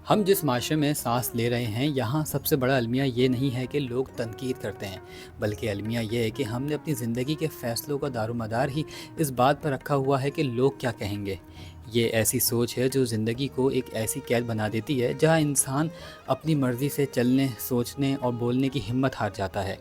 हम जिस माशरे में सांस ले रहे हैं, यहाँ सबसे बड़ा अलमिया ये नहीं है कि लोग तनकीद करते हैं, बल्कि अलमिया ये है कि हमने अपनी ज़िंदगी के फ़ैसलों का दारोमदार ही इस बात पर रखा हुआ है कि लोग क्या कहेंगे। ये ऐसी सोच है जो ज़िंदगी को एक ऐसी कैद बना देती है जहाँ इंसान अपनी मर्ज़ी से चलने, सोचने और बोलने की हिम्मत हार जाता है।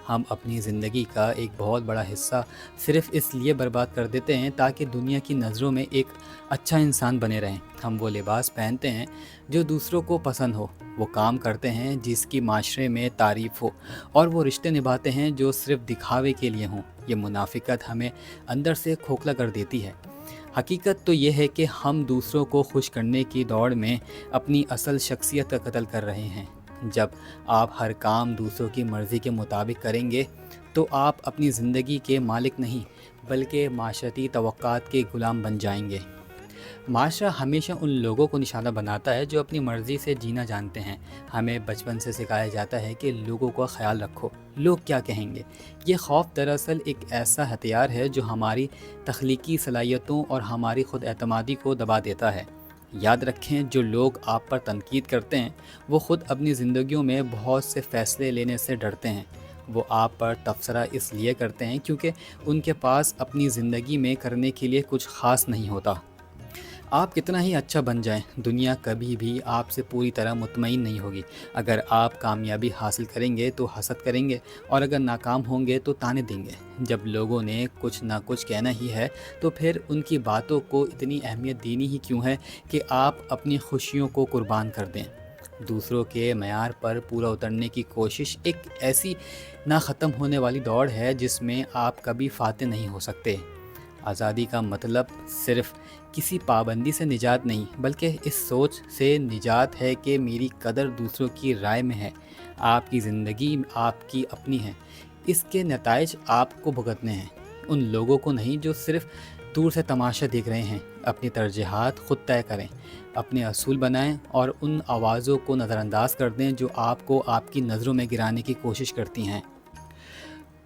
हम अपनी ज़िंदगी का एक बहुत बड़ा हिस्सा सिर्फ़ इसलिए बर्बाद कर देते हैं ताकि दुनिया की नज़रों में एक अच्छा इंसान बने रहें। हम वो लिबास पहनते हैं जो दूसरों को पसंद हो, वो काम करते हैं जिसकी माशरे में तारीफ़ हो, और वो रिश्ते निभाते हैं जो सिर्फ़ दिखावे के लिए हों। ये मुनाफ़िकत हमें अंदर से खोखला कर देती है। हकीकत तो ये है कि हम दूसरों को खुश करने की दौड़ में अपनी असल शख्सियत का कत्ल कर रहे हैं। जब आप हर काम दूसरों की मर्ज़ी के मुताबिक करेंगे तो आप अपनी ज़िंदगी के मालिक नहीं, बल्कि माशरती तवक्कात के ग़ुलाम बन जाएंगे। माशरा हमेशा उन लोगों को निशाना बनाता है जो अपनी मर्ज़ी से जीना जानते हैं। हमें बचपन से सिखाया जाता है कि लोगों का ख्याल रखो, लोग क्या कहेंगे। ये खौफ दरअसल एक ऐसा हथियार है जो हमारी तख्लीकी सलाहियतों और हमारी खुद एतमादी को दबा देता है। याद रखें, जो लोग आप पर तनकीद करते हैं वो ख़ुद अपनी ज़िंदगियों में बहुत से फ़ैसले लेने से डरते हैं। वो आप पर तबसरा इसलिए करते हैं क्योंकि उनके पास अपनी ज़िंदगी में करने के लिए कुछ ख़ास नहीं होता। आप कितना ही अच्छा बन जाएं, दुनिया कभी भी आपसे पूरी तरह मुतमईन नहीं होगी। अगर आप कामयाबी हासिल करेंगे तो हसद करेंगे, और अगर नाकाम होंगे तो ताने देंगे। जब लोगों ने कुछ ना कुछ कहना ही है तो फिर उनकी बातों को इतनी अहमियत देनी ही क्यों है कि आप अपनी खुशियों को कुर्बान कर दें। दूसरों के मयार पर पूरा उतरने की कोशिश एक ऐसी ना ख़त्म होने वाली दौड़ है जिसमें आप कभी फातेह नहीं हो सकते। आज़ादी का मतलब सिर्फ़ किसी पाबंदी से निजात नहीं, बल्कि इस सोच से निजात है कि मेरी कदर दूसरों की राय में है। आपकी ज़िंदगी आपकी अपनी है, इसके नताइज आपको भुगतने हैं, उन लोगों को नहीं जो सिर्फ़ दूर से तमाशा देख रहे हैं। अपनी तरजीहात खुद तय करें, अपने असूल बनाएं और उन आवाज़ों को नज़रअंदाज कर दें जो आपको आपकी नज़रों में गिराने की कोशिश करती हैं।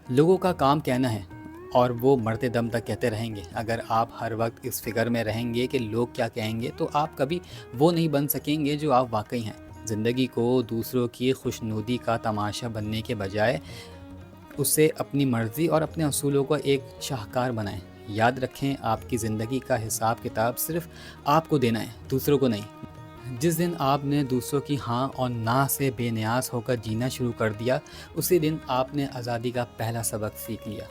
लोगों का काम कहना है और वो मरते दम तक कहते रहेंगे। अगर आप हर वक्त इस फ़िक्र में रहेंगे कि लोग क्या कहेंगे तो आप कभी वो नहीं बन सकेंगे जो आप वाकई हैं। ज़िंदगी को दूसरों की खुशनुदी का तमाशा बनने के बजाय उसे अपनी मर्ज़ी और अपने असूलों का एक शाहकार बनाएं। याद रखें, आपकी ज़िंदगी का हिसाब किताब सिर्फ़ आपको देना है, दूसरों को नहीं। जिस दिन आपने दूसरों की हाँ और ना से बेनियाज़ होकर जीना शुरू कर दिया, उसी दिन आपने आज़ादी का पहला सबक सीख लिया।